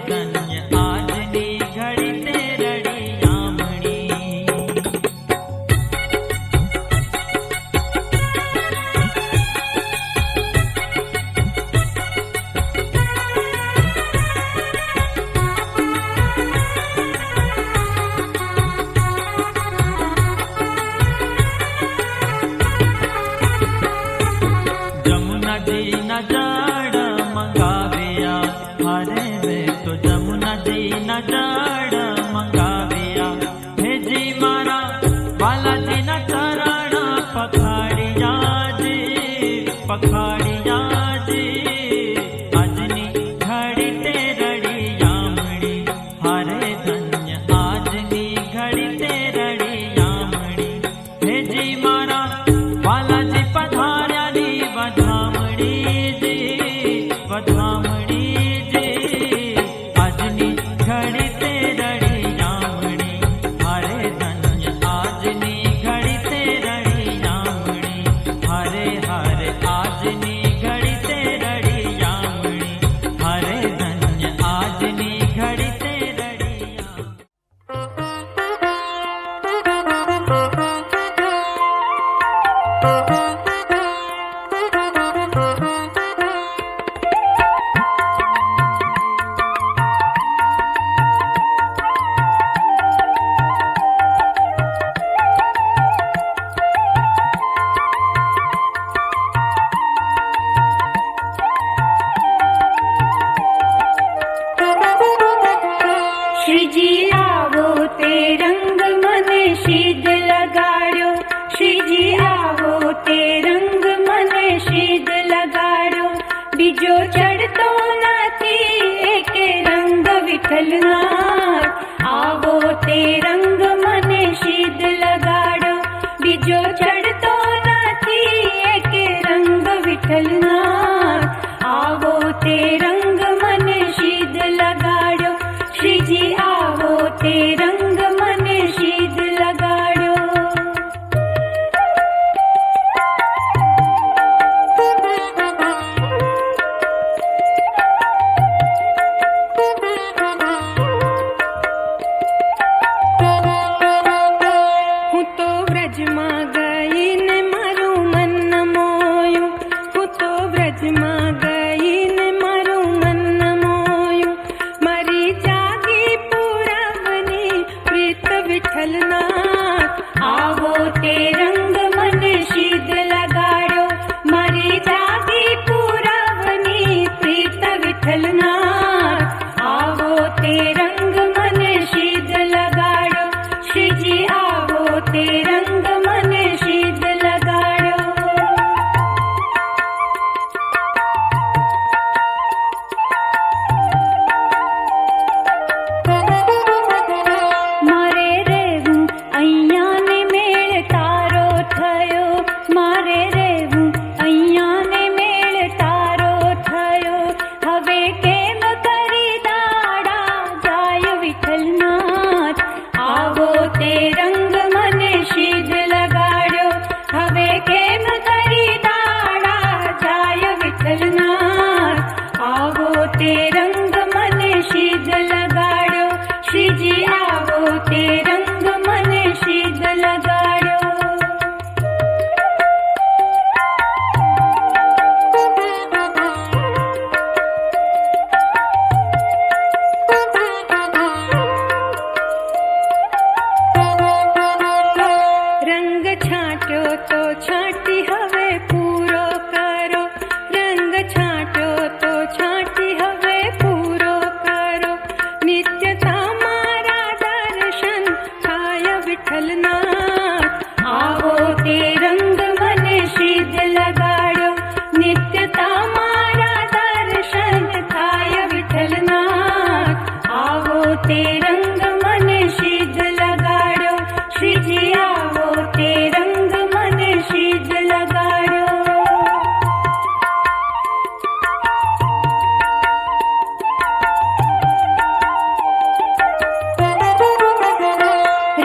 ધન્ય આજની ઘડી તે રડી આમણી. જમુનાજી ના જળ મંગાવ્યા, હારે વે તો જમુનાજી ના જળ મંગાવ્યા. હેજી મારા બાલાજી ના ચરણ પખાડિયા જી, પખાડિયા જી. આજની ઘડી તે રડી આમણી, હારે ધન્ય આજની ઘડી તે રડી આમણી. હેજી મારા બાલાજી પધાર્યાની વધામણી જી, વધામણી જી. આજની ઘડી તે રડી આમણી, હારે ધન્ય આજની ઘડી તે રડી આમણી. હારે હારે આજની ઘડી તે રડી આમણી, હારે ધન્ય આજની ઘડી તે રડી આમણી. श्रीजी आवो ते रंग मने शीद लगाड़ो, श्रीजी आवो ते रंग मने शीद लगाड़ो. बीजो चढ़तो નથી एके रंग विठलनाथ, आवो ते रंग मने शीद लगाड़ो. बीजो चढ़तो નથી एके रंग विठलनाथ, आवो ते रंग मने शीद लगाड़ो. श्रीजी आवो ते रंग मने शीद लगाड़ो. હું તો વ્રજમાં ગઈ ને મારું મન મોયું, હું તો વ્રજમાં ગઈ ને મારું મન મોયું. મારી જાગી પુરાવની પ્રીત વિઠ્ઠલનાથ, આવો તે રંગ મને शीद लगाड़ो. મારી જાગી પુરાવની પ્રીત વિઠ્ઠલનાથ, આવો તે રંગ મને शीद लगाड़ो. શ્રીજી आवो ते रंग मने शीद लगाड़ो. मारे रेवूं अहियां ने मेळ तारो थयो, मारे रेवूं अहियां ने मेळ तारो थयो. હવે કેમ કરી દાડા જાય વિઠ્ઠલનાથ, आवो ते रंग मने शीद लगाड़ो. હવે કેમ કરી દાડા જાય વિઠ્ઠલનાથ, आवो ते रंग मने शीद लगाड़ो. श्रीजी आवो ते रंग मने शीद लगाड़ो. रंग छांट्यो तो छांटी हवे पूरो करो, रंग छांट्यो तो छांटी हवे पूरो करो. नित्य तामारा दर्शन थाय विठ्ठलनाथ, आवो ते रंग मने शीद लगाड़ो. नित्य तामारा दर्शन थाय विठ्ठलनाथ, आवो ते रंग मने शीद लगाड़ो. श्रीजी आवो ते रंग मने शीद लगाड़ो.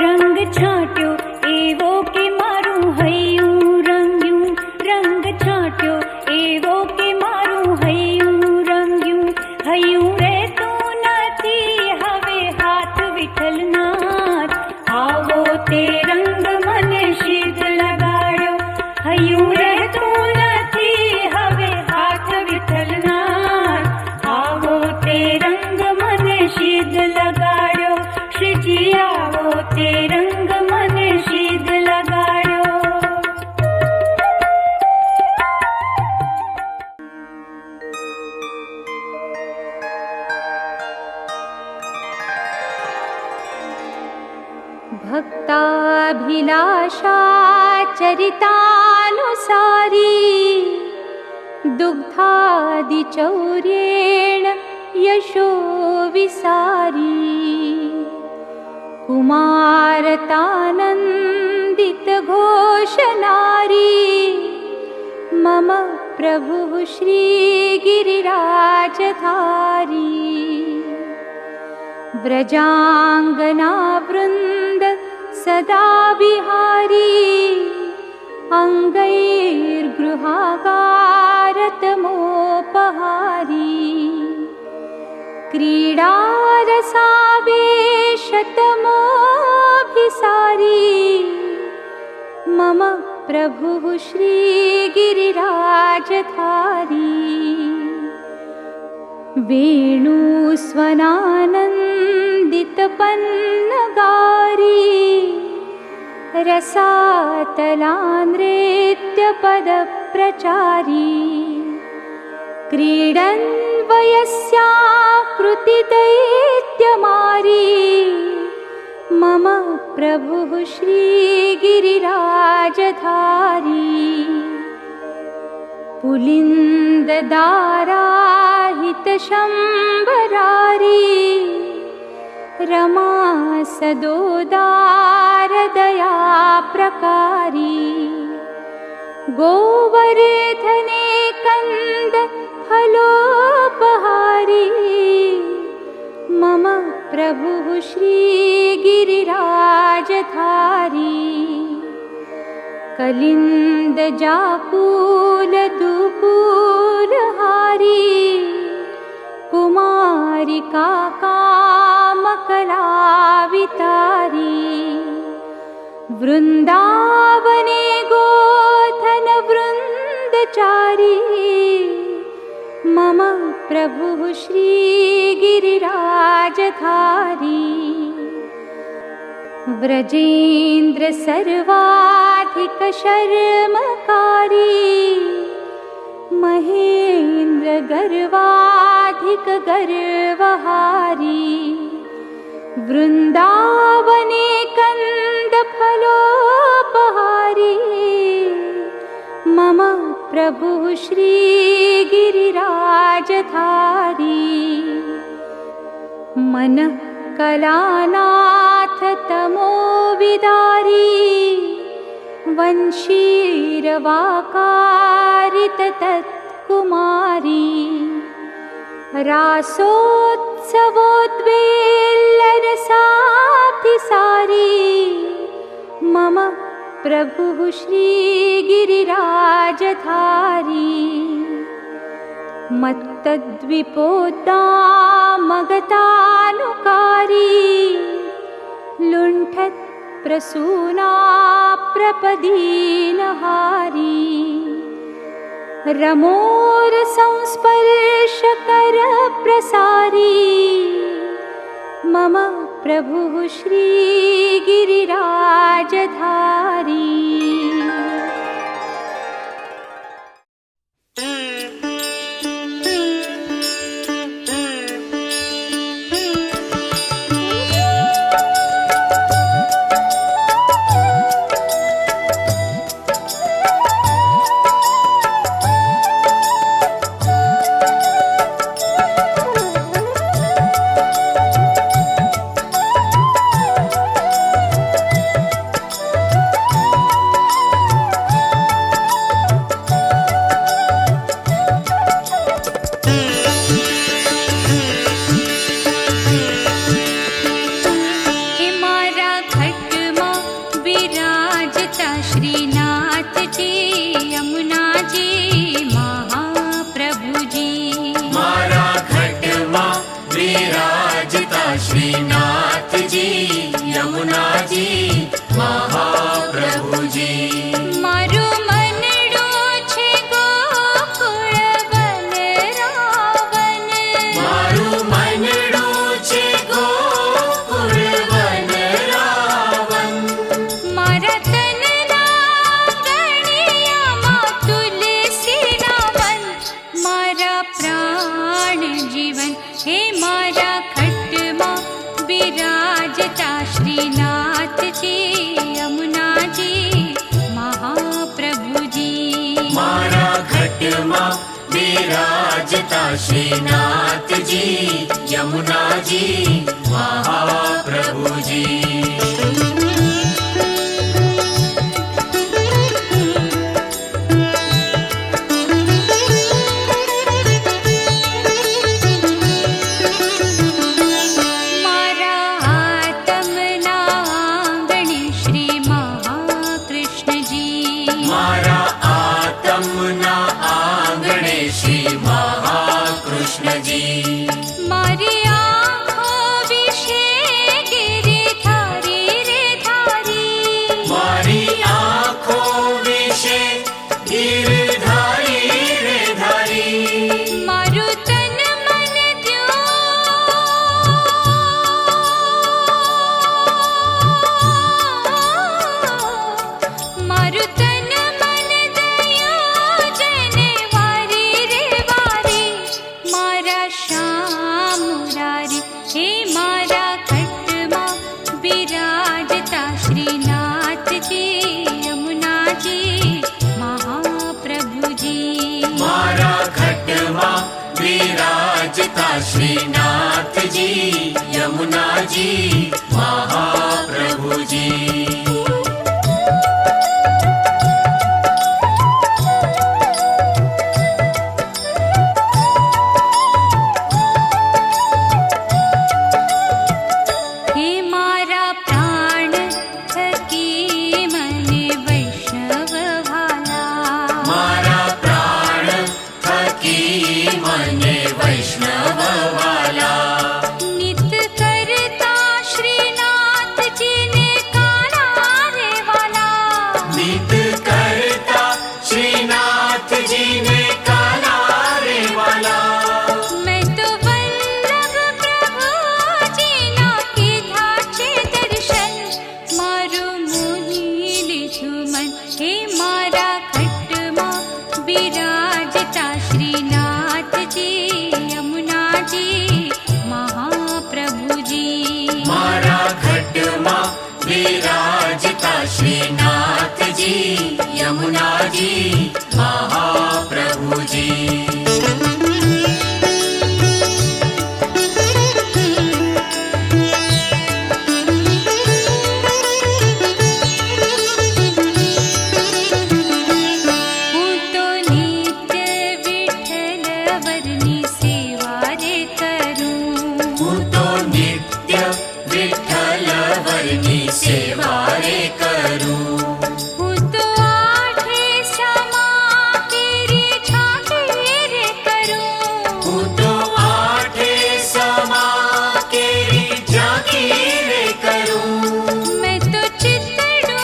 रंग छांट्यो एवो के मारू हयूं रंग्यूं, रंग छांट्यो एवो के मारू हयूं रंग्यूं. हयूं रे तू न भक्ताभिलाषा चरितानुसारी दुग्धादिचौर्येण यशो विसारी कुमारतानन्दितघोषनारी मम प्रभुः श्रीगिरिराजधारी व्रजाङ्गनावृन्द सदा विहारी अङ्गैर्गृहागारतमोपहारी क्रीडारसावेशतमोऽभिसारी मम प्रभुः श्रीगिरिराजधारी वेणुस्वनानन्दितपन्नगारी रसातलानृत्यपदप्रचारी क्रीडन् वयस्याकृतिदैत्यमारी मम प्रभुः श्रीगिरिराजधारी पुलिन्ददाराहितशम्बरारी रमा सदोदारदया प्रकारी गोवर्धने कन्द फलोपहारी मम प्रभुः श्रीगिरिराजधारी कलिन्दजाकूलदुकूलहारी कुमारिका कामकलावितारी वृन्दावने गोधनवृन्दचारी मम प्रभुः श्रीगिरिराजधारी व्रजेन्द्र सर्वाधिक शर्मकारी महेन्द्र गर्वाधिक गर्वहारी वृन्दावने कन्द फलोपहारी मम प्रभुः श्रीगिरिराजधारी मनः कलानाथ तमोविदारी वंशीरवाकारित तत्कुमारी रासोत्सवोद्वेल्लरसाभिसारी मम प्रभुः श्रीगिरिराजधारी मत्तद्विपोद्दामगतानुकारी लुण्ठत् प्रसूना प्रपदीनहारी रमोरसंस्पर्शकरप्रसारी मम प्रभुः श्रीगिरिराजधारी श्रीनाथ जी यमुना जी महाप्रभु जी मारो मनडो छे गोकुळ वनरावन मारू मनडो छे गोकुळ वनरावन मारा तनना गणियामा तुलसीना वन मारा प्राण जीवन हे मारा खटमा विराजता श्रीनाथ विराजता श्रीनाथ जी यमुना जी महाप्रभु जी। श्रीनाथ जी यमुना जी महाप्रभु जी। विराजता श्रीनाथ जी यमुना जी महाप्रभु जी। सेवा रे करूं तो आठे समा तेरी झांकी रे करूं तो आठे समा तेरी झांकी रे करूं मैं तो चितड़ू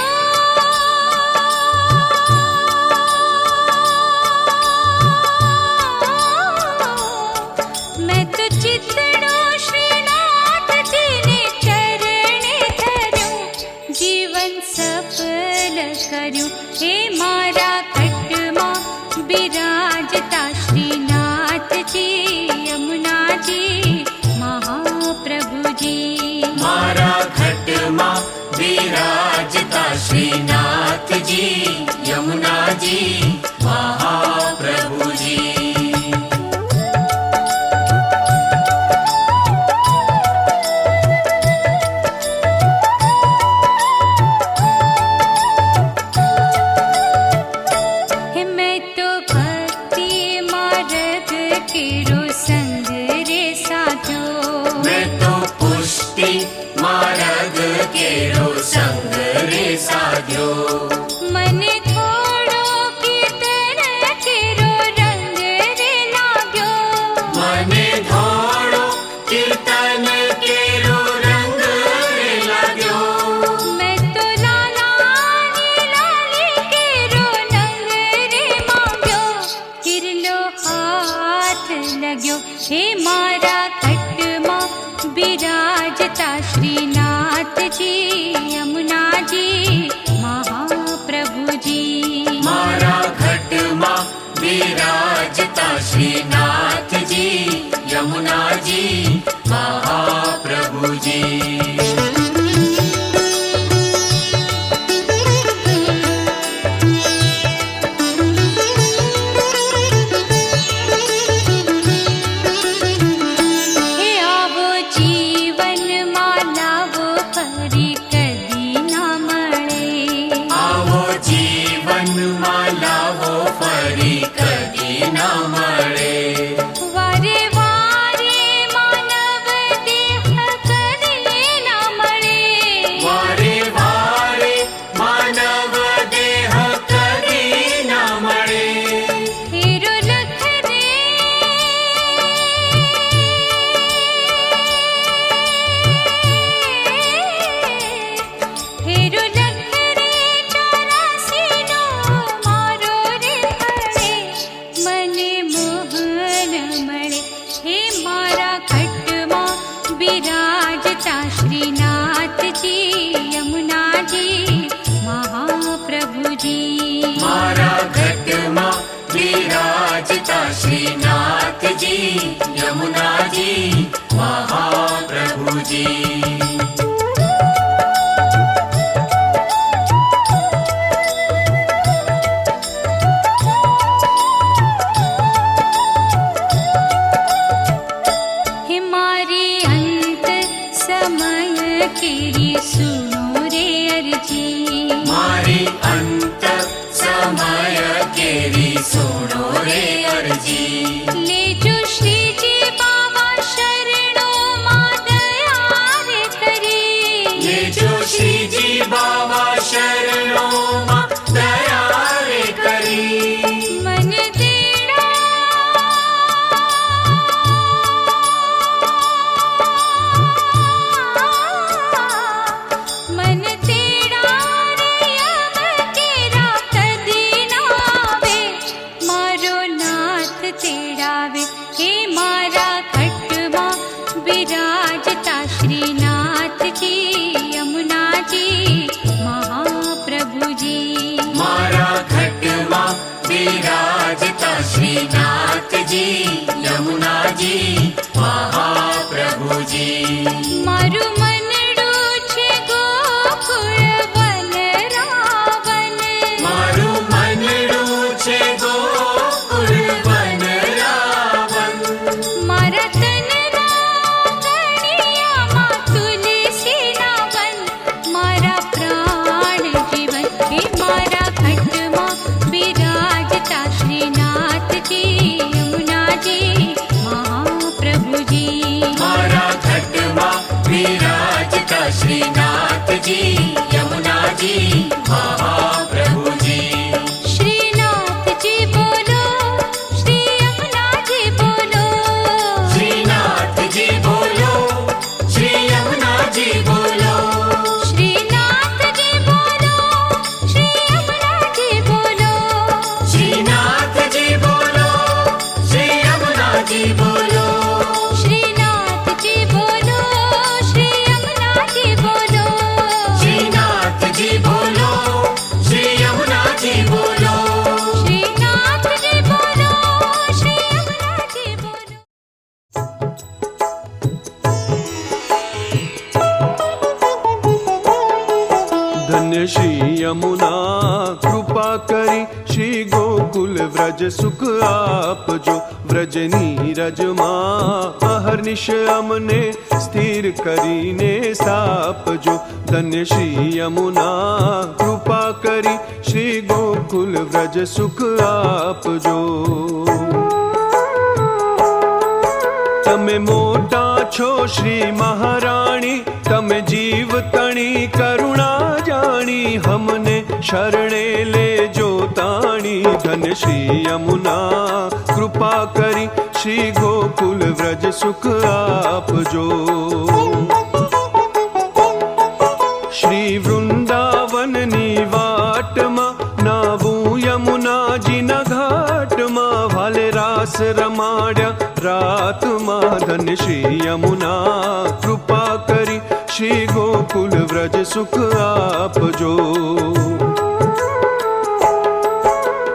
मैं तो चितड़ू श्रीनाथ जी ने जीवन सफल कर्યું हे मारा खटमा विराजता श्रीनाथ जी यमुना जी महाप्रभु जी। मारा खटमा विराजता श्रीनाथ जी यमुना जी महाप्रभु जी। मार्ग केरो संग रे साध्यो मने थोड़ो कीर्तन केरो रंग रे लाग्यो मने थोड़ो कीर्तन केरो रंग रे लाग्यो मैं तो लाला लाली केरो नंग रे मांग्यो किरलो हाथ लाग्यो हे मारा खटमा विराजता श्रीनाथ जी यमुना जी महाप्रभु जी। मारा खटमा विराजता श्रीनाथ जी यमुना जी महाप्रभु जी। जी महाप्रभु जी। हमारे अंत समय केरी सुनो रे अर्जी, मारी अंत समय केरी सुनो रे अर्जी। ले जो श्री जी बाबा शरणों मां दया रे करी, ये जो श्री जी बाबा शरणों मां दया रे करी। मन तेरा मन तेरा रे अब केरा कदी नावे, मारो नाथ तेड़ावे। हे मारा खटवा विराजता श्रीनाथ जी यमुना जी महाप्रभु जी। मारा खटवा विराजता श्रीनाथ जी यमुना जी महाप्रभु जी। मारू मनडू छे गोकुळ वन रावण, मारू मनडू छे गोकुळ वन रावण। मारा तन रागणिया मा तुलसी नावन, मारा प्राण जीवन। हे मारा खटमा विराजता श्रीनाथ जी यमुना जी महाप्रभु जी। मारा खटवा विराजता श्रीनाथ जी यमुना जी महाप्रभु जी। श्रीनाथ जी बोलो, श्री यमुना जी बोलो, श्रीनाथ जी बोलो, श्री यमुना जी बोलो। श्रीनाथ जी बोलो, श्री यमुना जी बोलो, श्रीनाथ जी बोलो, श्री यमुना जी बोलो। श्रीनाथ जी बोलो, श्री यमुना जी बोलो, श्रीनाथ जी बोलो, श्री यमुना जी बोलो। श्रीनाथ जी बोलो, श्री यमुना जी बोलो। धन्य श्री यमुना कृपा करी, श्री गोकुल व्रज सुख आप जो। व्रज नीरज माँ अहर्निश अमने स्थिर करीने साप जो। धन्य श्री यमुना कृपा करी, श्री गोकुल व्रज सुख आप जो। तमे मोटा छो श्री महाराणी, तमे जीव तणी करुणा जानी। हमने शरणे ले जो ताणी, धन श्री यमुना कृपा करी, श्री गोकुल व्रज सुख आप जो। श्री वृंदावन नी वाट मा नावू यमुना जी न घाट मा। वाले रास रमाड्या रात मा, धन श्री यमुना कृपा करी, श्री गोकुल व्रज सुख आप जो।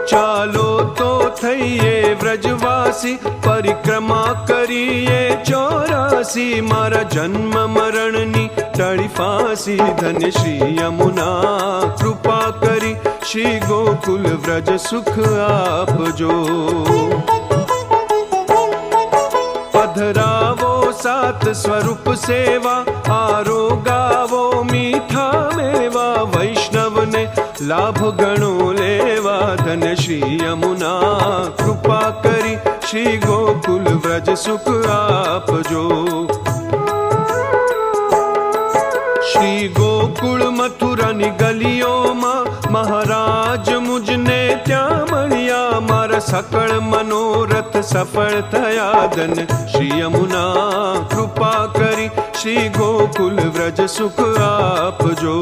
चालो तो थईये व्रजवासी, परिक्रमा करिए 84। मारा जन्म मरणनी टળી फांसी, धन्य श्री यमुना कृपा करी, श्री गोकुल व्रज सुख आप जो। पधरावो सात स्वरूप सेवा, आरोगावो मीठा मेवा। वैष्णव ने लाभ गणो लेवा, धन श्री यमुना कृपा करी, श्री गोकुल व्रज सुख आप जो। श्री गोकुल मथुरा ની ગલીઓમાં મહારાજ મુજને ત્યાં મળ્યા। મારા સકળ મનોરથ સફળ થયા, ધન શ્રી યમુના કૃપા કરી, શ્રી ગોકુલ વ્રજ સુખ આપજો।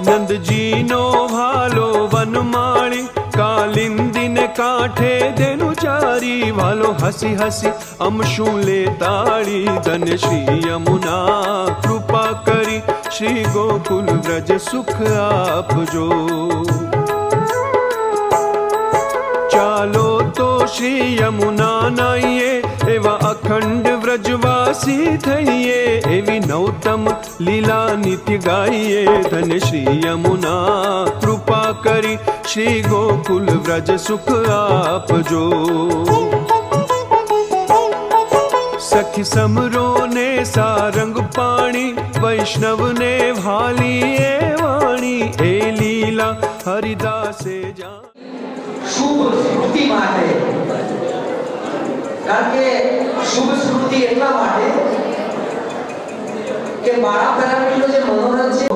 નંદજીનો ભાલો વનમાળી, કાલિંદીને કાંઠે દેનું ચારી। વાલો હસી હસી અમશું લે તાળી, ધન શ્રી યમુના કૃપા કરી, શ્રી ગોકુલ વ્રજ સુખ આપજો। ચાલો તો શ્રી શ્રી યમુના નાઈએ, એવા અખંડ વ્રજવાસી થઈએ, એવી નૌતમ લીલા નિત્ય ગાઈએ. ધન શ્રી યમુના કૃપા કરી શ્રી ગોકુલ વ્રજ સુખ આપજો. સખી સમરો ને સારંગ પાણી, વૈષ્ણવ ને ભાલી એ વાણી, એ લીલા હરિદાસે જાણ. શુભ સ્મૃતિ માટે, કારણ કે શુભ સ્મૃતિ એટલા માટે કે મારા પેરામીટરનો જે મનોરથ છે,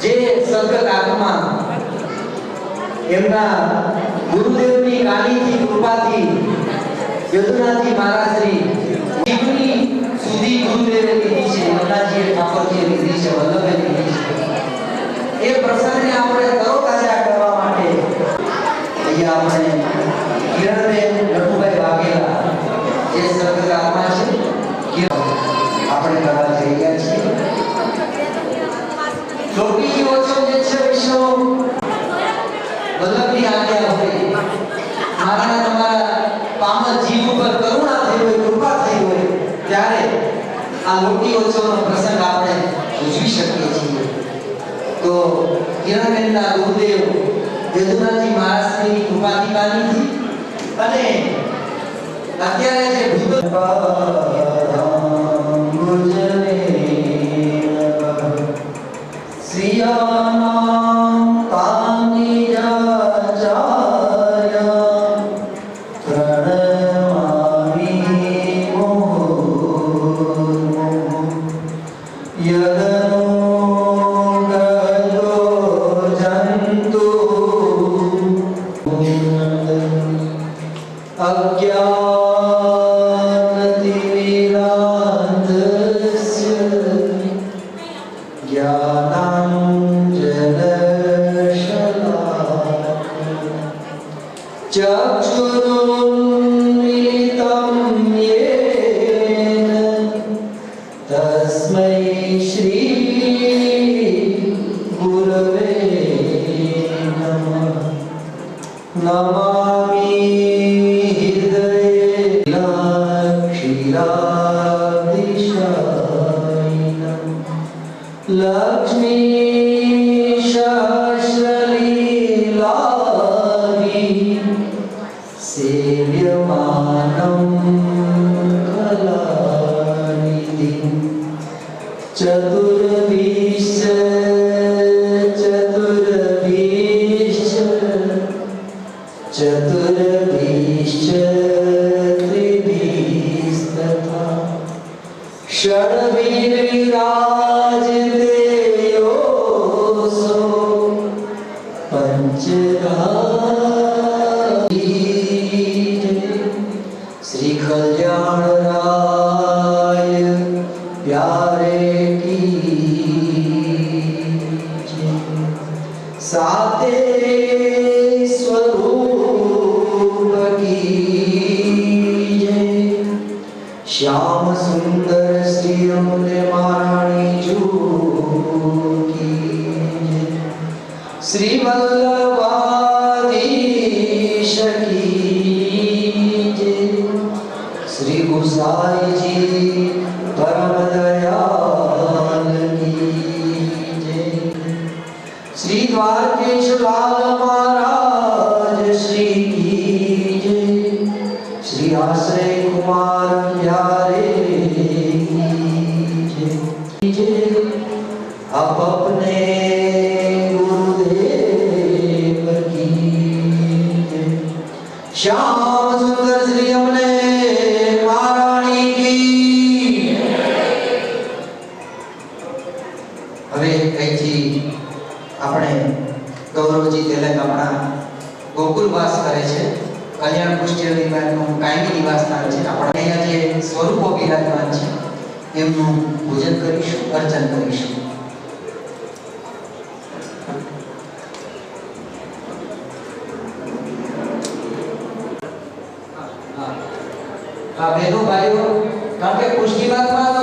જે સંકલ્પ આત્મા એમના ગુરુદેવની કાનીથી કૃપાથી યદુનાથજી મહારાજની જીવની સુધી ગુરુદેવે લીધી છે, યમુનાજીએ ઠાકોરજીએ લીધી છે, વલ્લભે લીધી છે. એ પ્રસંગને આપણે તરોતાજા કરવા માટે અહીંયા આપણે કિરણબેન નટુભાઈ વાઘેલા જે સર્ગત આત્મા છે આપણે કરવા જઈ રહ્યા છીએ. ચોટી ઓછો જે છે વિશ્વ વલ્લભની આજ્ઞા હોય, મારા તમારા પામર જીવ ઉપર કરુણા થઈ હોય, કૃપા થઈ હોય, ત્યારે આ લોટી ઓછોનો પ્રસંગ આપણે ઉજવી શકીએ છીએ. તો કિરણબેનના ગુરુદેવ યદુનાથજી મહારાજની કૃપાથી કાનીથી અને અત્યારે જે ભૂત શ્રીયાનામ તાની જાચાર્યા પ્રણમામિ યદનો ગયો જંતુ અજ્ઞાનતિમિરાંધસ્ય જ્ઞાનાંજનશલાકયા ચક્ષુરુન્મિલિतं યેન તસ્મૈ શ્રી ગુરવે નમઃ. નમામિ હૃદયે ક્ષીરાબ્ધિશાયિનં લક્ષ્મી સહસ્રલીલાભિ સેવ્યમાनं કલાનિધિં ચતુર્ભીશ્ચ ચતુર્ભીશ્ચ ત્રિભીસ્તથા ષડભિર્વિરાજતે યોऽસૌ પંચધા. શ્રી કલ્યાણરાય પ્યારે કી જય. સાતે સ્વરૂપ કી જય. શ્યામ સુંદર શ્રી અમૂલ્ય મહારાણી જુ કી જય. શ્રી વલ્લભાધીશ કી જય. શ્રી ગુસાઈજી પરમ દયાલ કી જય. શ્રી દ્વારકેશલાલ મહારાજ શ્રી કી જય. શ્રી આશ્રય કુમાર પ્યારે કી જય. આપ અપને ગુરુદેવ કી જય. શ્યામ સુંદર શ્રી અમને મહારાણી કી. હવે અહીંથી આપણે ગૌરવજી તેલંગ આપણા ગોકુલવાસ કરે છે, કલ્યાણ પુષ્ટિ વિભાગનું કાયમી નિવાસ સ્થાન છે. આપણે અહીંયા જે સ્વરૂપો બિરાજમાન છે એમનું પૂજન કરીશું, અર્ચન કરીશું. બહેનો ભાઈઓ, કારણ કે પુષ્ટિવાદમાં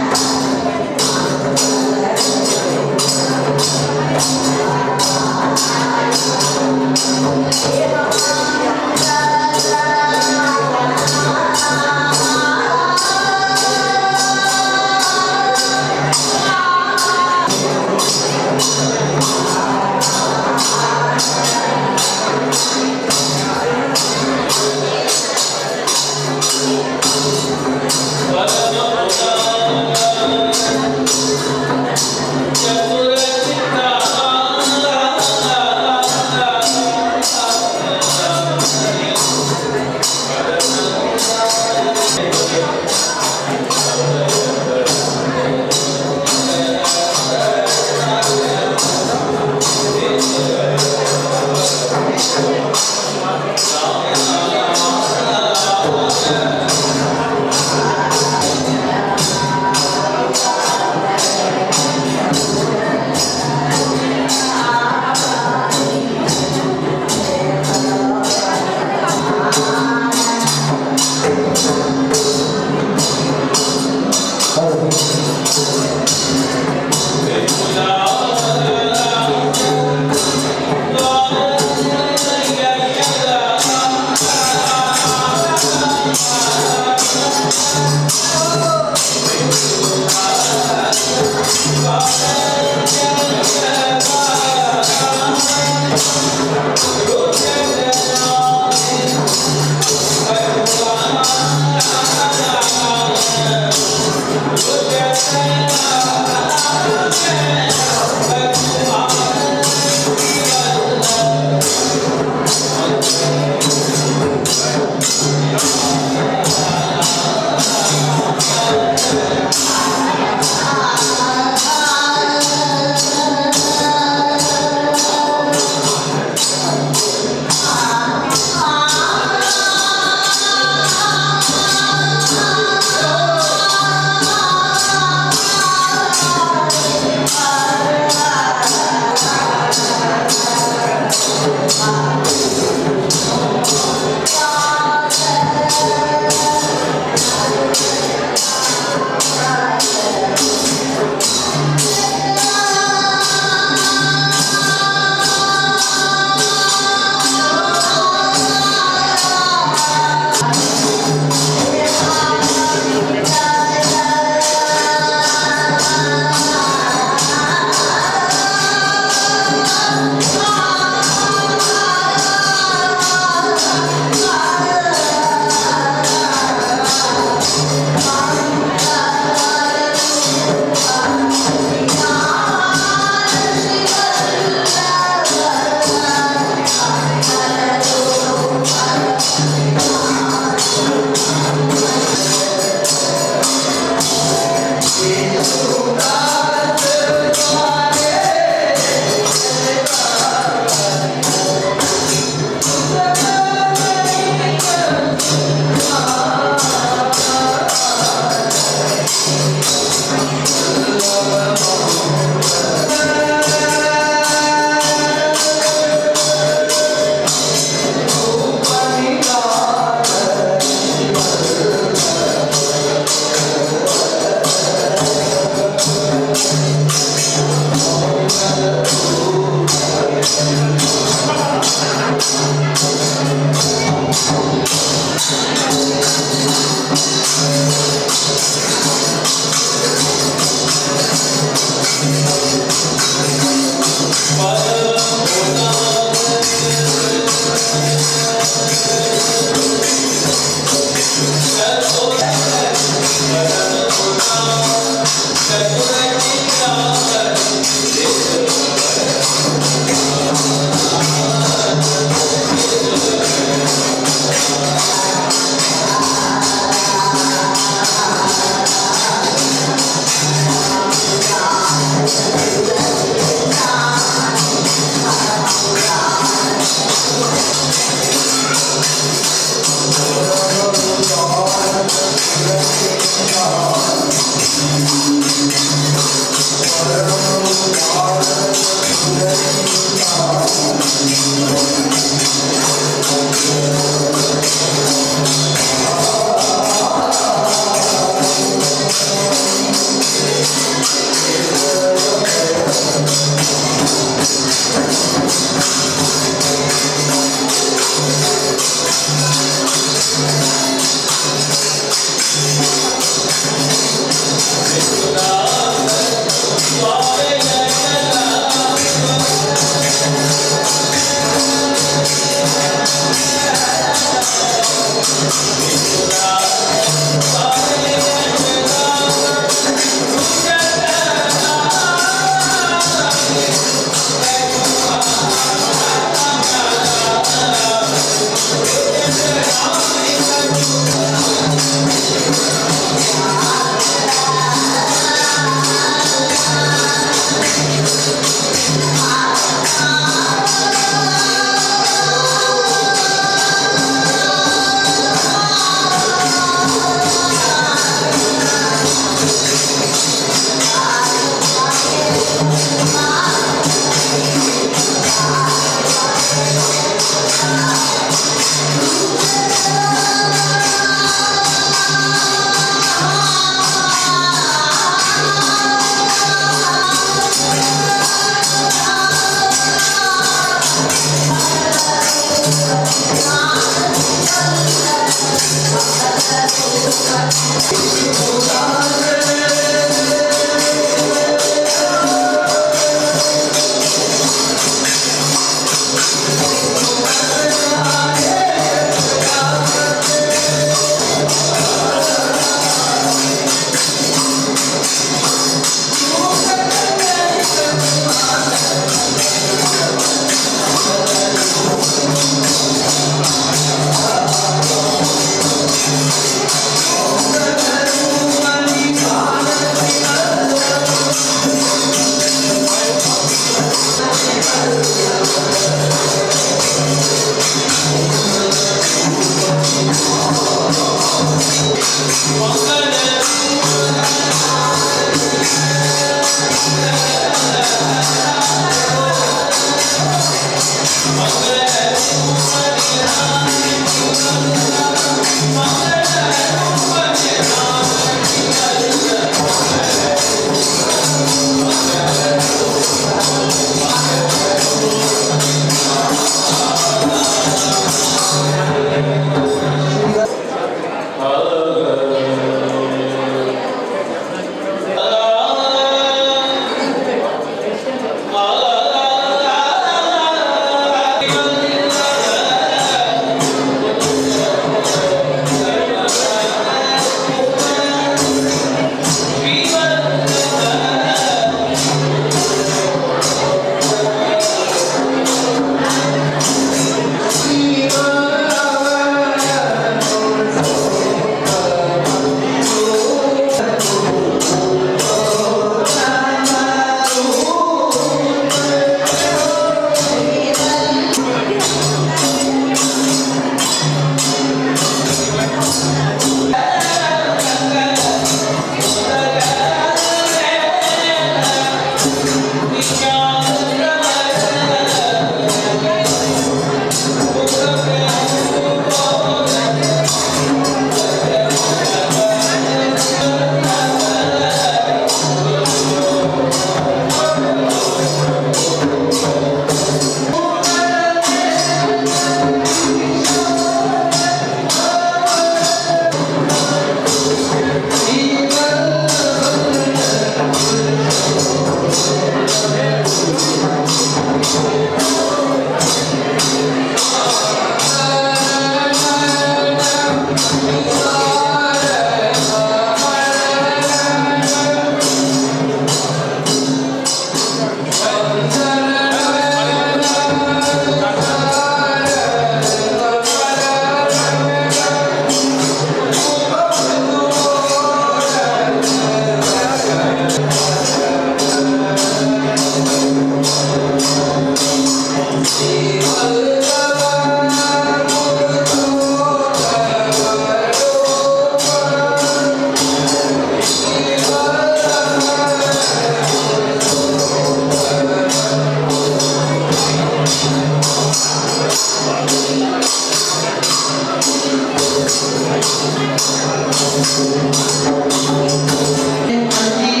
અંજી,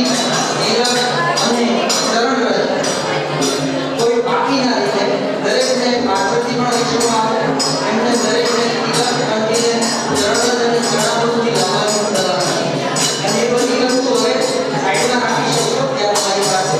નીરજ અને શરણરજ કોઈ બાકી ના રહે. દરેકને પાછળથી પણ વિશ્વમાં એમને દરેકને તિલક અંજીને શરણરજ અને શરણાગતોની લાવવાની પણ કરાવવાની. અને એ બધી વસ્તુ હવે સાઈડમાં રાખી શકશો ત્યાં તમારી પાસે.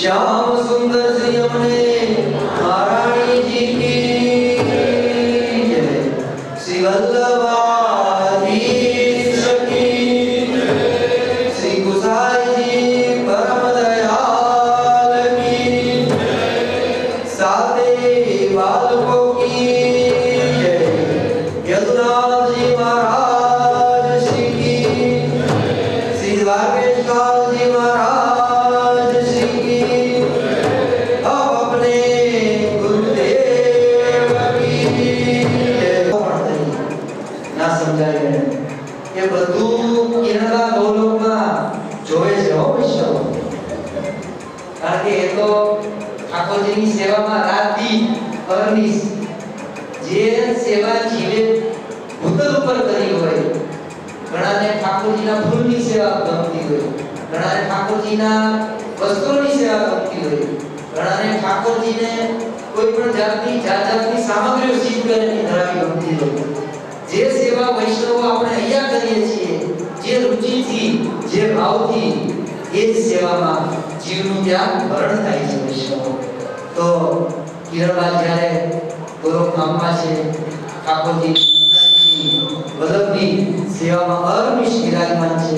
श्याम सुंदर श्री यमुने महारानी जी की जय। श्री वल्लभाधीश की जय। श्री गुसाई जी परम दयाल की जय। साते बालकों की जय। यदुनाथ जी महाराज श्री की जय। श्री द्वारकेश्वर जी महाराज ઠાકોરજીની સેવામાં રાત દી અરનિશ જે સેવા જીવે ભૂતલ ઉપર કરી હોય, ઘણાને ઠાકોરજીના ફૂલની સેવા ગમતી હોય, ઘણાને ઠાકોરજીના વસ્ત્રોની સેવા ગમતી હોય, ઘણાને ઠાકોરજીને કોઈ પણ જાતની જાતની સામગ્રીઓ સિદ્ધ કરીને ધરાવી ગમતી હોય. જે સેવા વૈષ્ણવો આપણે અહીંયા કરીએ છીએ, જે રુચિથી જે ભાવથી, એ જ સેવામાં જીવનું ત્યાં ભરણ થાય છે વૈષ્ણવો. તો કિરણબા જ્યારે ગોરખધામમાં છે, ઠાકોરજી વલ્લભની સેવામાં અહર્નિશ વિરાજમાન છે,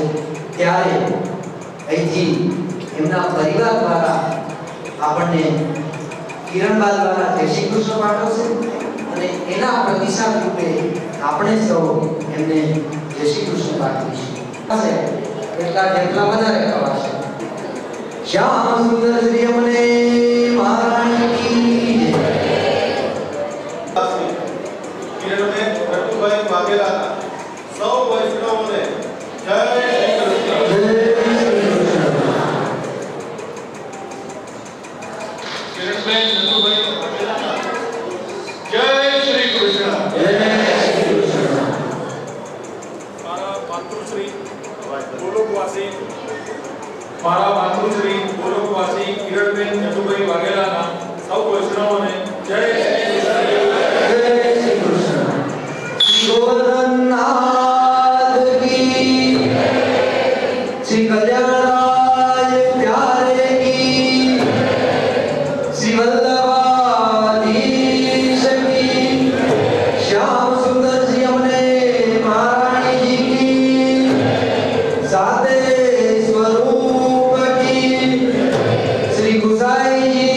ત્યારે અહીંથી એમના પરિવાર દ્વારા આપણને કિરણબા દ્વારા જય શ્રી કૃષ્ણ પાઠવશે અને એના પ્રતિસાદ રૂપે આપણે સૌ એમને જય શ્રી કૃષ્ણ પાઠવીશું. એટલા જેટલા વધારે કવાશે. श्याम सुंदर श्री यमुने महारानी की जय। किरण में रघुभाई वाघेला सौ वैष्णवों ने जय श्री कृष्ण। किरण में रघुभाई वाघेला जय श्री कृष्ण। जय श्री कृष्ण। मारा मातृश्री गोलोकवासी मारा मातृश्री गोलोकवासी किरणबेन नटुभाई वाघेलाना સૌ વૈષ્ણવોને જય શ્રી કૃષ્ણ. गोवर्धननाथ की श्री कल्याणराज प्यारे की श्री वल्लभाधीश की श्याम सुंदर श्री यमुने महारानी जी की साते स्वरूप की श्री गुसाई जी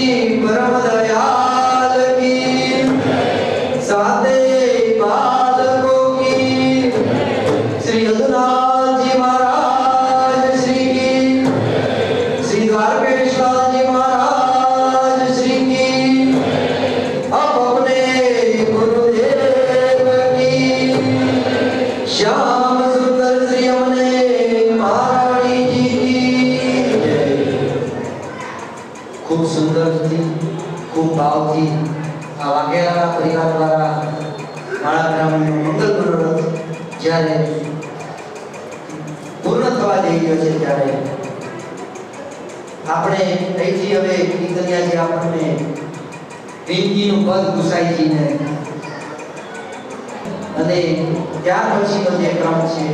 परम दयाल की साते बालकों की श्री यदुनाथ जी महाराज श्री की श्री द्वारकेश्वर जी महाराज श्री की अब अपने गुरुदेव की श्याम सुंदर श्री यमुने महारानी जी की जय। खूब सुंदर थी, खूब भाव थी આ વાઘેલાના પરિવાર દ્વારા માળા બ્રાહ્મણનો મંગલ મનોરથ જ્યારે પૂર્ણ થવા જઈ રહ્યો છે, ત્યારે આપણે અહીંથી હવે કીર્તનિયાજી આપણને પિંકીનું પદ ગુસાઈજીને અને ત્યાર પછીનો જે ક્રમ છે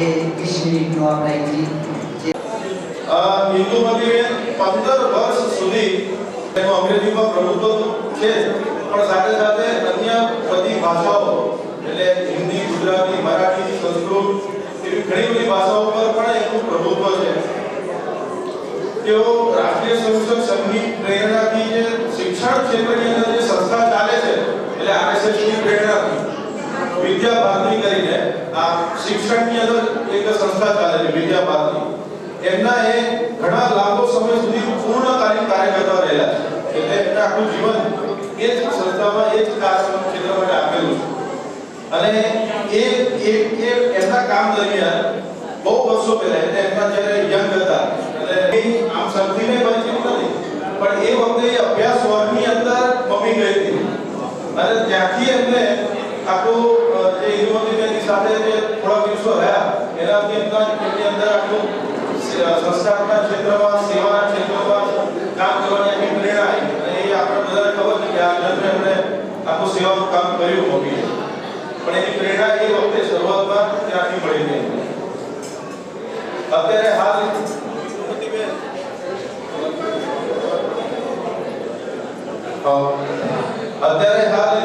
એ 20 મિનિટનો આપણે અહીંથી હિન્દુ મંદિરે 15 વર્ષ સુધી એનું અંગ્રેજીમાં પ્રભુત્વ છે, પણ સાથે સાથે અન્ય બધી ભાષાઓ એટલે હિન્દી, ગુજરાતી, મરાઠી, સંસ્કૃત એવી ઘણી બધી ભાષાઓ પર પણ એનું પ્રભુત્વ છે. તેઓ રાષ્ટ્રીય સંસ્કૃત સંગીત પ્રેરણાથી જે શિક્ષણ ક્ષેત્રની અંદર જે સંસ્થા ચાલે છે, એટલે આરએસએસની પ્રેરણાથી વિદ્યા ભારતી કરીને આ શિક્ષણની અંદર એક સંસ્થા ચાલે છે વિદ્યા ભારતી. એમના એ ઘણા લાંબો સમય સુધી પૂર્ણકાલીન કાર્ય કરતા રહેલા છે, એટલે એમના આખું જીવન એ જ સંસ્થામાં એ જ કાર્ય ક્ષેત્ર માટે આપેલું છે. અને એ એમના કામ દરમિયાન બહુ વર્ષો પહેલા એટલે એમના જ્યારે યંગ હતા, એટલે આમ શક્તિને પરિચિત નથી, પણ એ વખતે એ અભ્યાસ વર્ગની અંદર મમ્મી ગઈ હતી અને ત્યાંથી એમને આખું જે યુનિવર્સિટીની સાથે જે થોડા દિવસો રહ્યા એનાથી એમની અંદર આખું સંસ્કારના ક્ષેત્રમાં, સેવાના ક્ષેત્રમાં કામ કરવાની આખી પ્રેરણા આવી. અને એ આપણે બધાને ખબર છે કે આ જન્મે એમણે આખું સેવાનું કામ કર્યું મમ્મીએ, પણ એની પ્રેરણા એ વખતે શરૂઆતમાં ત્યાંથી મળી ગઈ. અત્યારે હાલ અત્યારે હાલ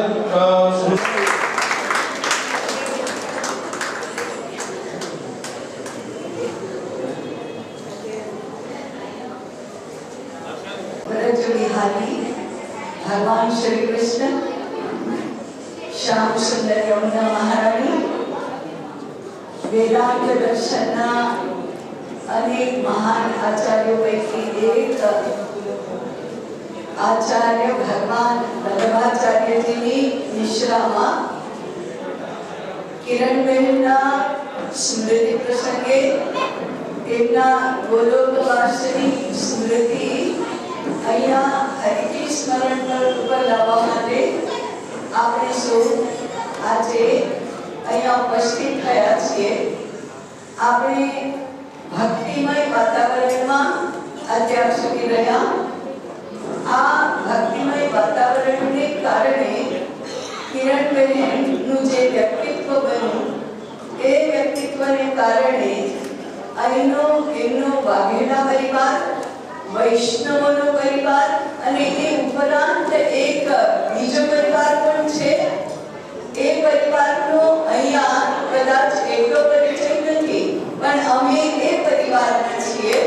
ब्रजविहारी भगवान श्री कृष्ण, श्याम सुंदर यमुना महारानी, वेदांत दर्शनना अनेक महान आचार्यों पैकी एक आचार्य भगवान वल्लभाचार्यजीની નિશ્રામાં કિરણબહેનના સ્મૃતિ પ્રસંગે તેમના ગોલોકવાસની સ્મૃતિ અહીંયા હરિજી સ્મરણ પર લાવવા માટે આપણે સૌ આજે અહીંયા ઉપસ્થિત થયા છીએ. આપણે ભક્તિમય વાતાવરણમાં અત્યાર સુધી રહ્યા. આ ભક્તિમય વાતાવરણને કારણે કિરણબહેનનું જે વ્યક્તિત્વ બન્યું એ વ્યક્તિત્વને કારણે અહીંનો એમનો વાઘેલા પરિવાર, વૈષ્ણવોનો પરિવાર અને એ ઉપરાંત એક બીજો પરિવાર પણ છે. એ પરિવારનો અહીંયા કદાચ એટલો પરિચય નથી, પણ અમે એ પરિવારના છીએ.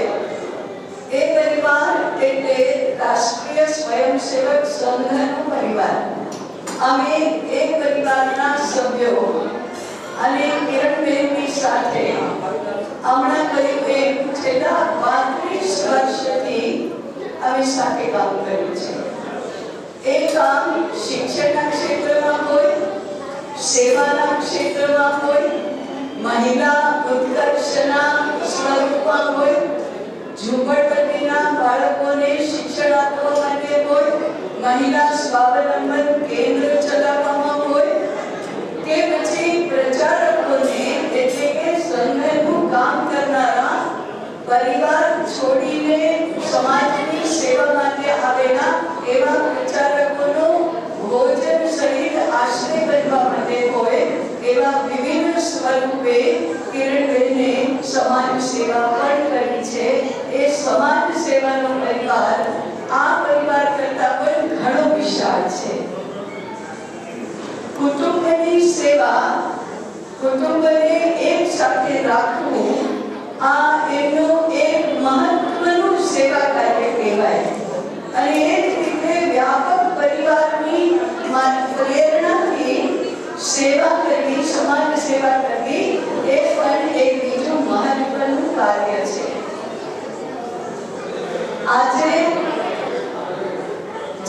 એ પરિવાર એટલે રાષ્ટ્રીય સ્વયંસેવક સંઘનો પરિવાર. અમે એ પરિવારના સભ્યો અને કિરણબહેનની સાથે હમણાં કહ્યું એમ છેલ્લા 32 વર્ષથી અમે સાથે કામ કર્યું છે. એ કામ શિક્ષણના ક્ષેત્રમાં હોય, સેવાના ક્ષેત્રમાં હોય, મહિલા ઉત્કર્ષના સ્વરૂપમાં હોય, ઝૂંપડપટ્ટીના બાળકોને શિક્ષણ આપવા માટે હોય, મહિલા સ્વાવલંબન કેન્દ્ર ચલાવવામાં હોય, કે પછી પ્રચારકોને એટલે કે સંઘનું કામ કરનારા પરિવાર છોડીને સમાજની સેવા માટે આવેલા એવા પ્રચારકોનો ભોજન સહિત આશ્રય બનવા માટે હોય, એવા વિવિધ સ્વરૂપે કિરણબહેને સમાજ સેવા પણ કરી છે. એ સમાજ સેવાનો પરિવાર આ પરિવાર કરતા પણ ઘણો વિશાળ છે. કુટુંબની સેવા, કુટુંબને એક સાથે રાખવું, આ એમનો એક મહત્વનું સેવા કાર્ય કહેવાય. અને એ જ રીતે વ્યાપક પરિવારની પ્રેરણાથી સેવા કરવી, સમાજ સેવા કરવી એ પણ એક બીજું મહત્વનું કાર્ય છે. આજે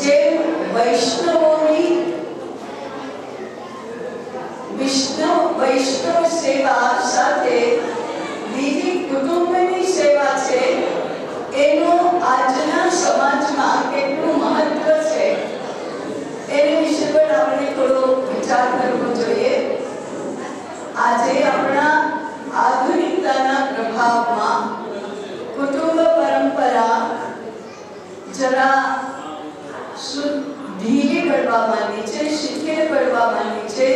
જે વૈષ્ણવ સેવા સાથે બીજી કુટુંબની સેવા છે, એનો આજના સમાજમાં કેટલું મહત્વ છે એના વિશે પણ આપણે થોડો વિચાર કરવો જોઈએ. આજે આપણા આધુનિકતાના પ્રભાવમાં કુટુંબ પરંપરા જરા ધીરી પડવા માંડી છે, શિથિલ પડવા માંડી છે.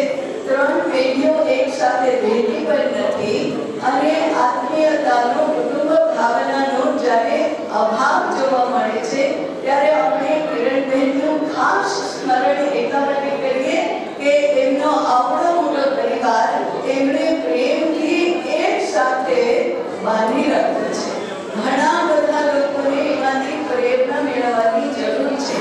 3 પેઢીઓ એક સાથે રહેતી પણ નથી અને આત્મીયતાનો, કુટુંબ ભાવનાનો જ્યારે અભાવ જોવા મળે છે ત્યારે આપણે કિરણબહેનનું ખાસ સ્મરણ એટલા માટે કરીએ કે એમનો આવડો મોટો પરિવાર એમણે પ્રેમથી એક સાથે બાંધી રાખ્યો છે. ઘણા બધા લોકોને એમાંથી પ્રેરણા મેળવવાની જરૂર છે.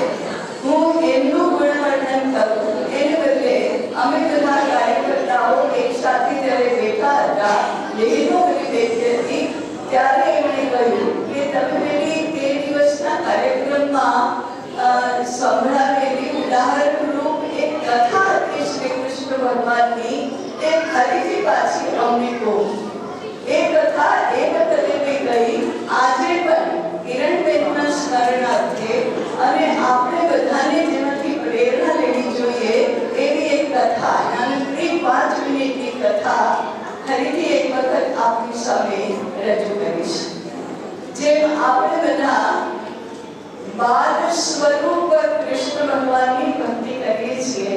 હું એમનું ગુણવર્ણન કરું એને બદલે અમે બધા કાર્યકર્તાઓ એક સાથે જ્યારે બેઠા હતા, બહેનો બધી બેઠી હતી, ત્યારે એમણે કહ્યું કે તમે પેલી તે દિવસના કાર્યક્રમમાં સંભળાવેલી ઉદાહરણરૂપ એક કથા હતી શ્રી કૃષ્ણ ભગવાનની, એ ફરીથી પાછી અમને કહો. એ કથા એ વખતે મેં કહી, આજે પણ કિરણબહેનના સ્મરણાર્થે અને આપણે બધાને જેમાંથી પ્રેરણા લેવી જોઈએ એવી એક કથા, નાનકડી 5 મિનિટની કથા ફરીથી એક વખત આપની સામે રજૂ કરીશ. જેમ આપણે બધા બાલ સ્વરૂપ કૃષ્ણ ભગવાનની ભક્તિ કરીએ છીએ,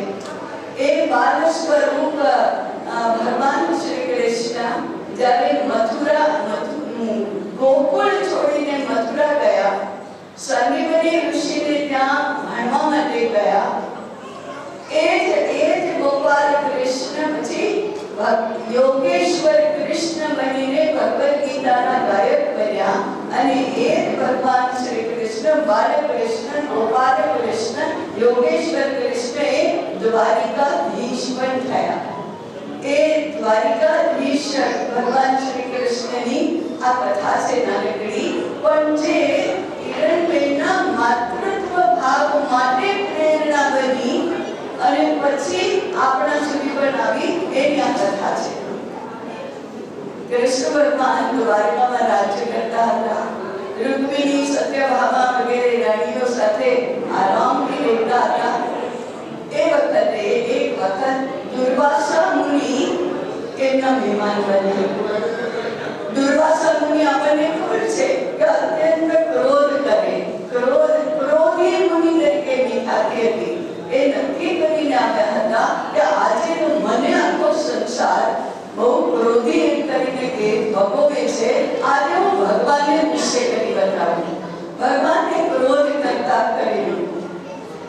એ બાલ સ્વરૂપ ભગવાન શ્રી કૃષ્ણ જ્યારે ગોકુળ છોડીને મથુરા ગયા, સંજીવની ઋષિને ત્યાં જાણવા માટે ગયા. એ જ ગોપાલ કૃષ્ણ પછી યોગેશ્વર કૃષ્ણ બનીને ભગવદ ગીતાના ગાયક બન્યા. અને એ જ ભગવાન શ્રી કૃષ્ણ બાલકૃષ્ણ, ગોપાલ કૃષ્ણ, યોગેશ્વર કૃષ્ણ એ દ્વારિકાધીશ પણ થયા. એ દ્વારિકાધીશ ભગવાન શ્રી કૃષ્ણની આ કથા છે નાનકડી, પણ જે હિરણબેનના માતૃત્વ ભાવ માટે પ્રેરણા બની અને પછી આપણા સુધી પણ આવી એની આ કથા છે. કૃષ્ણ ભગવાન દ્વારકામાં રાજ્ય કરતા હતા. રૂકમિણી, સત્યભામા વગેરે રાણીઓ સાથે આરામથી રહેતા હતા. એ વખતે એક વખત દુર્વાસા મુનિ એમના મહેમાન બન્યા. દુર્વાસા મુનિ આપણને ખબર છે કે અત્યંત ક્રોધ કરે, ક્રોધી મુનિ તરીકે ખ્યાતિ હતી. એ નક્કી કરીને આવ્યા હતા કે આજે તો મને આખો સંસાર બહુ ક્રોધી એમ કરીને કે ભગોવે છે, આજે હું ભગવાનને ગુસ્સે કરી બતાવું, ભગવાનને ક્રોધ કરતા કરી.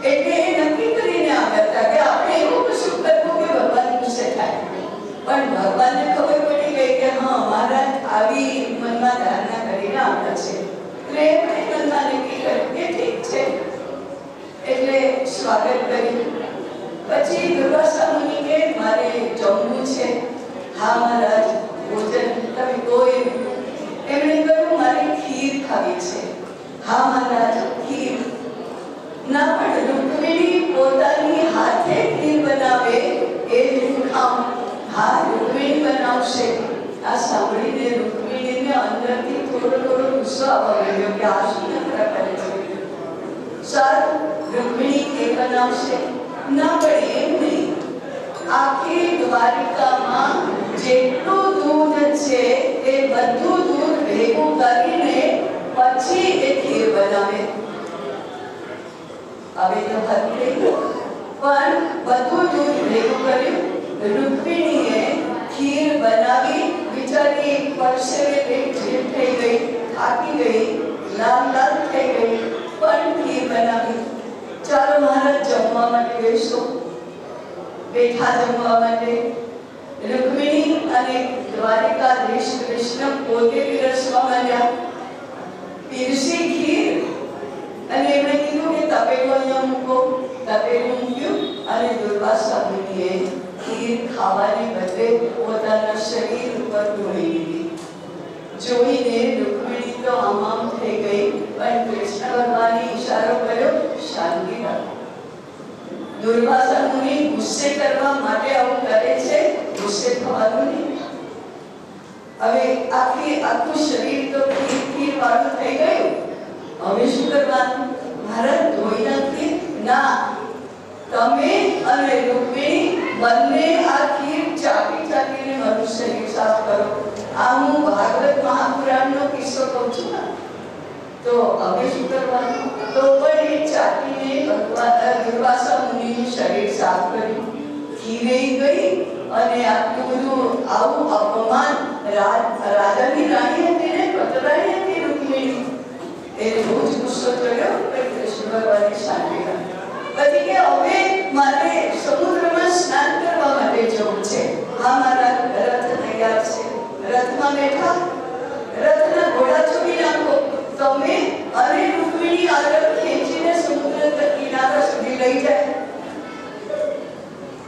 એટલે એ નક્કી કરીને આવ્યા હતા કે આપણે એવું કશું કરવું કે ભગવાન ગુસ્સે થાય. પણ ભગવાનને ખબર પડી ગઈ કે હા મહારાજ આવી મનમાં ધારણા કરીને આવ્યા છે. એટલે એમણે મનમાં નક્કી કર્યું કે ઠીક છે, એટલે સ્વાગત કર્યું. પછી દુર્વાસા મુનિ કે મારે જમવું છે. હા મહારાજ, ભોજન તમે કોઈ. એમણે કહ્યું મારે ખીર ખાવી છે. હા મહારાજ, ખીર. ના પણ રૂકમિણી પોતાની હાથે ખીર બનાવે એ જ હું ખાઉં. હા, રૂકમિણી બનાવશે. આ સાંભળીને રૂકમિણીને અંદરથી થોડો ગુસ્સો આવવા લાગ્યો કે આ શું નખરા કરે છે. સારું, રૂકમિણી ખીર બનાવશે. ના પણ એમ નહીં, આખી દ્વારિકામાં જેટલું દૂધ છે એ બધું દૂધ ભેગું કરીને પછી એ ખીર બનાવે. હવે તો હદ થઈ ગયું, પણ બધું દૂધ ભેગું કર્યું. રૂકમિણીએ ખીર બનાવી. બિચારી પરસેવે જેમ થઈ ગઈ, થાકી ગઈ, લાલ થઈ ગઈ, પણ ખીર બનાવી. ચાલો મહારાજ જમવા માટે બેસો. બેઠા જમવા માટે. રૂકમિણી અને દ્વારિકાધીશ કૃષ્ણ પોતે પીરસવા માંડ્યા. પીરસી ખીર અને એમણે કીધું કે તપેલું અહીંયા મૂકો. તપેલું મૂક્યું અને દુર્વાસા મુનિએ ખીર ખાવાની બદલે પોતાના શરીર ઉપર ઢોળી દીધી. જોઈને રૂકમિણી તો આમ થઈ ગઈ, પણ કૃષ્ણ ભગવાને ઈશારો કર્યો શાંતિ રાખો. દુર્વાસા મુનિ ગુસ્સે કરવા માટે આવું કરે છે, ગુસ્સે થવાનું નહીં. હવે આખું શરીર તો ખીર વાળું થઈ ગયું. હવે શું કરવાનું? મહારાજ ધોઈ નાખીએ. ના, તમે અને રૂકમિણી બંને આ ખીર ચાટીને મારું શરીર સાફ કરો. આ હું ભાગવત મહાપુરાણનો કિસ્સો કહું છું ને. તો હવે શું કરવાનું? તો પણ એ ચાટીને ભગવાન દુર્વાસા મુનિનું શરીર સાફ કર્યું. ખીરે ગઈ અને આટલું બધું આવું અપમાન. રાજાની રાણી હતી ને, પતરાણી હતી રૂકમિણી. એ બહુ જ ગુસ્સો કર્યો. કૃષ્ણ ભગવાને શાંતિ કરી. પછી કે હવે મારે સમુદ્રમાં સ્નાન કરવા માટે જવું છે. હા મારા રથ તૈયાર છે. રથમાં બેઠા. રથના ઘોડા છોડી નાખો. તમે અને રૂકમિણી આગળ ખેંચીને સમુદ્ર કિનારા સુધી લઈ જાય.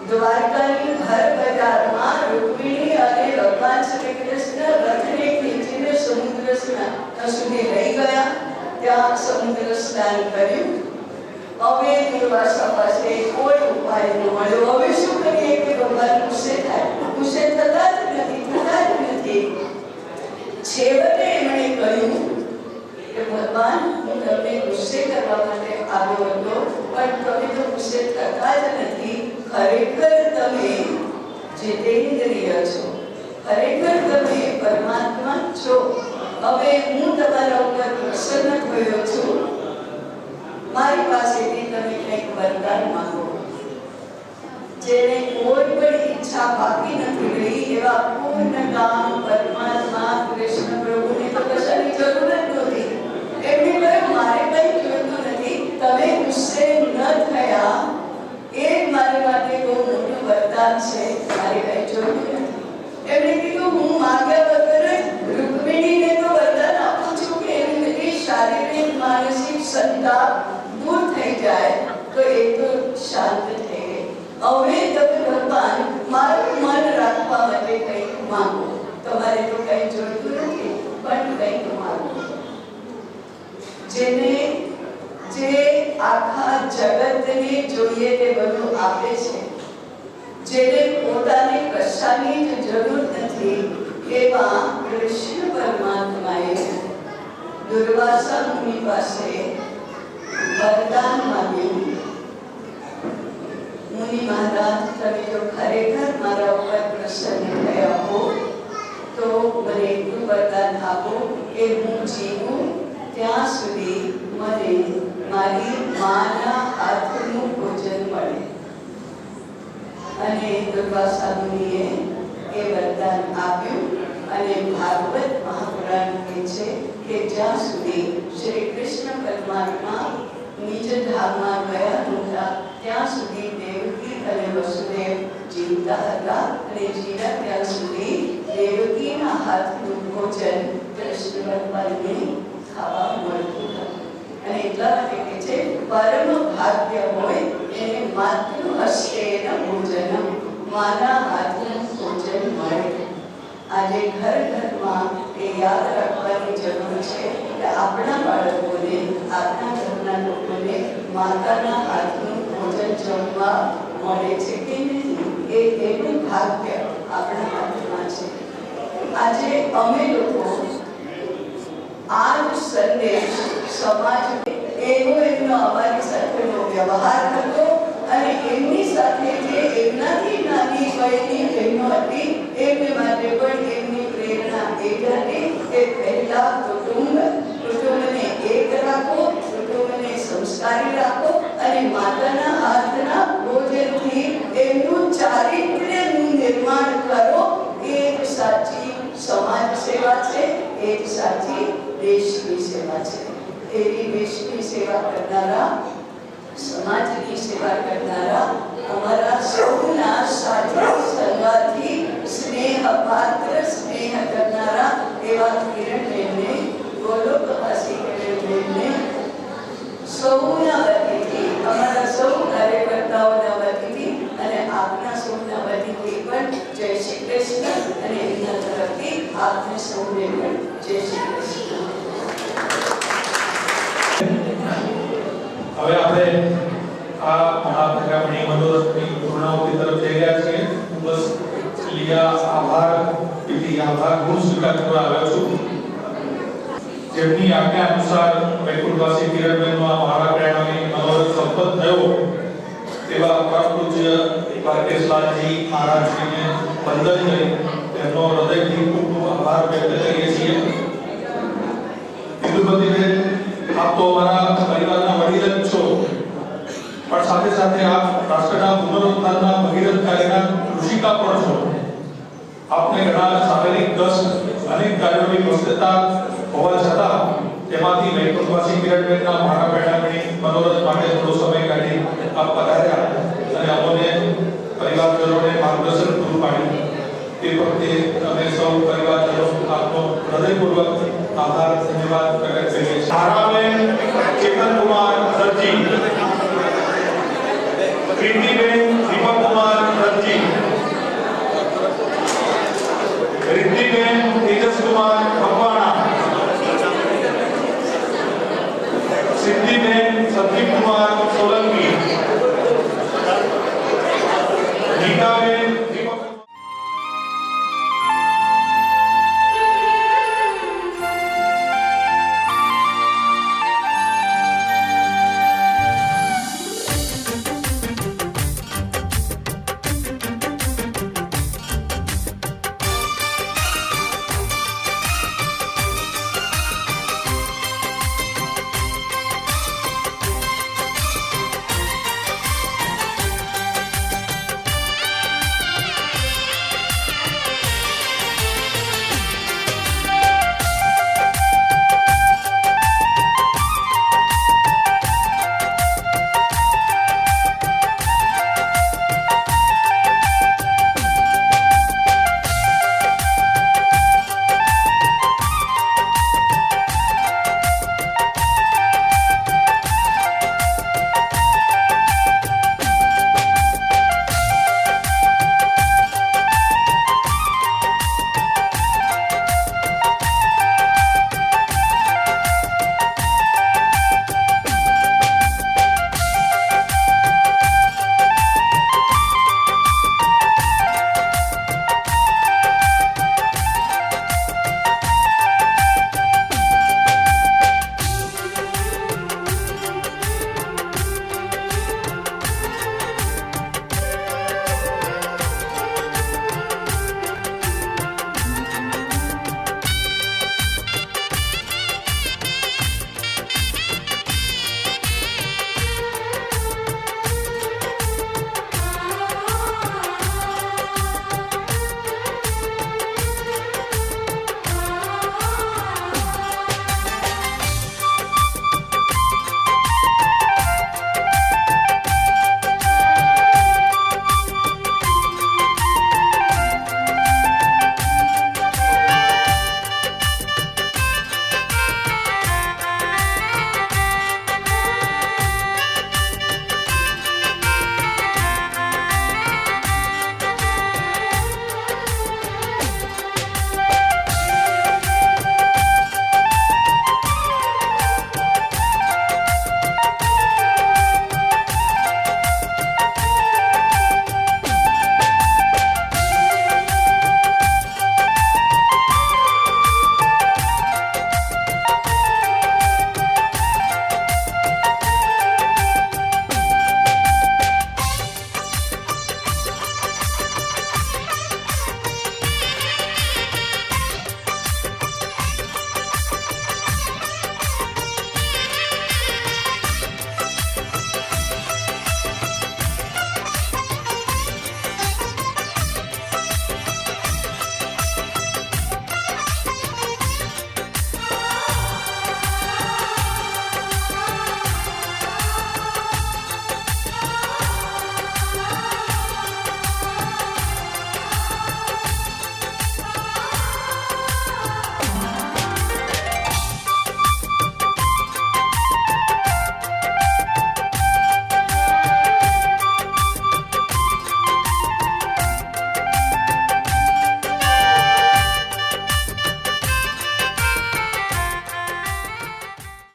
દ્વારકાની હર બજારમાં રૂકમિણી અને ભગવાન શ્રી કૃષ્ણ રથને ખેંચીને સમુદ્ર સુધી લઈ ગયા. ત્યાં સમુદ્ર સ્નાન કર્યું. હવે દુર્વાસા પાસે કોઈ ઉપાય ન મળ્યો. હવે શું કરીએ કે ભગવાન ગુસ્સે થાય? ગુસ્સે થતા જ નથી. છેવટે એમણે કહ્યું કે ભગવાન, હું તમને ગુસ્સે કરવા માટે આવ્યો હતો, પણ તમે તો ગુસ્સે થતા જ નથી. ખરેખર તમે જીતેન્દ્રિય છો. ખરેખર તમે પરમાત્મા છો. હવે હું તમારા ઉપર પ્રસન્ન થયો છું. મારી પાસેથી તમે કંઈક વરદાન માંગો. જેને કોઈ પણ ઈચ્છા બાકી નથી રહી એવા પૂર્ણ કામ પરમાત્મા કૃષ્ણ પ્રભુને તો કશાની જરૂર જ નહોતી. એમણે કહ્યું મારે કંઈ જોઈતું નથી. તમે ગુસ્સે ન વરદાન છે મારે કઈ જોયું નથી. એમણે કીધું હું માગ્યા વગર જ રૂકમિણીને તો વરદાન આપું છું કે એની બધી શારીરિક માનસિક સંતાપ દૂર થઈ જાય તો એ તો શાંત થઈ ગઈ. હવે તમે ભગવાન મારું મન રાખવા માટે કંઈક માંગો. તમારે તો કંઈ જોઈતું નથી પણ કંઈક માંગો. જે આખા જગતને જોઈએ તે બધું આપે છે, જેને પોતાની કશાની જ જરૂર નથી, એવા કૃષ્ણ પરમાત્માએ દુર્વાસા મુનિ પાસે વરદાન માંગ્યું. મુનિ મહારાજ, તમે જો ખરેખર મારા ઉપર પ્રસન્ન થયા હો તો મને એટલું વરદાન આપો કે હું જીવું ત્યાં સુધી મને મારી માના હાથનું ભોજન મળે. અને દુર્વાસા મુનિએ એ વરદાન આપ્યું. અને ભાગવત મહાપુરાણ કહે છે કે જ્યાં સુધી શ્રી કૃષ્ણ પરમાત્મા નિજ ધામમાં ગયા નહોતા ત્યાં સુધી દેવકી અને વસુદેવ જીવતા હતા. અને જીવ્યા ત્યાં સુધી દેવકીના હાથનું ભોજન કૃષ્ણ ભગવાનને ખાવા મળતું હતું. અને એટલા માટે કહે છે પરમ ભાગ્ય હોય એને માતૃ હસ્તેન ભોજનમ, માના હાથનું ભોજન મળે. આજે ઘર ઘરમાં એ યાદ રાખવાની જરૂર છે કે આપણા બાળકોને, આપણા ઘરના લોકોને માતાના હાથનું ભોજન જમવા મળે છે કે નહીં, એ એનું ભાગ્ય આપણા હાથમાં છે. આજે અમે લોકો આ જ સંદેશ સમાજને એમનો અમારી સાથેનો વ્યવહાર હતો. અને એમની સાથે જે એમનાથી નાની વયની બહેનો હતી એમને માટે પણ એમની પ્રેરણા એ જ હતી કે પહેલા કુટુંબને એક રાખો, કુટુંબને સંસ્કારી રાખો અને માતાના હાથના ભોજનથી એમનું ચારિત્ર્યનું નિર્માણ કરો. એ જ સાચી સમાજ સેવા છે, એ જ સાચી દેશની સેવા છે. એવી દેશની સેવા કરનારા, સમાજની સેવા કરનારા અમારા સૌના સાથે સંગાથી સ્નેહ પાત્ર, સ્નેહ કરનારા એવા કિરણબેનને, ગોલોકવાસી કિરણબેનને સૌના વતીથી, અમારા સૌ કાર્યકર્તાઓના વતીથી અને આપના સૌના વતીથી પણ જય શ્રી કૃષ્ણ. અને એમના તરફથી આપને સૌને પણ જય શ્રી કૃષ્ણ. હવે આપણે આ મહાપ્રજ્ઞામણી મનોરથની પૂર્ણાહુતિ તરફ જઈ રહ્યા છીએ. હું બસ લીયા આભાર ગુણ સ્વીકાર કરવા આવ્યો છું. જેમની આજ્ઞા અનુસાર વૈકુંઠવાસી કિરણબેનનો આ મહાપ્રજ્ઞામણી મનોરથ સંપન્ન થયો તેવા પરમ પૂજ્ય દ્વારકેશલાલજી મહારાજજીને વંદન કરી તેમનો હૃદયથી ખૂબ ખૂબ આભાર વ્યક્ત કરીએ છીએ. વિદુપતિબેન, આપ તો અમારા પરિવારના વડીલ જ છો, પણ સાથે સાથે આપ રાષ્ટ્રના પુનરુદ્ધારના ભગીરથ કાર્યના ઋષિકા પણ છો. આપને ઘણા શારીરિક કષ્ટ, અનેક કાર્યોની વ્યસ્તતા હોવા છતાં તેમાંથી વૈકુંઠવાસી કિરણબેનના મહાપ્રજ્ઞામણી મનોરથ માટે થોડો સમય કાઢી આપ પધાર્યા અને અમોને પરિવારજનોને માર્ગદર્શન પૂરું પાડ્યું. તે વખતે અમે સૌ પરિવારજનો આપનો હૃદયપૂર્વક આભાર, ધન્યવાદ પ્રકટ કરીએ છીએ. તારાબેન ચેતનકુમાર દરજી, કીર્તિબેન દીપકકુમાર દરજી, રિદ્ધિબેન તેજસકુમાર ભગવાણા, સિદ્ધિબેન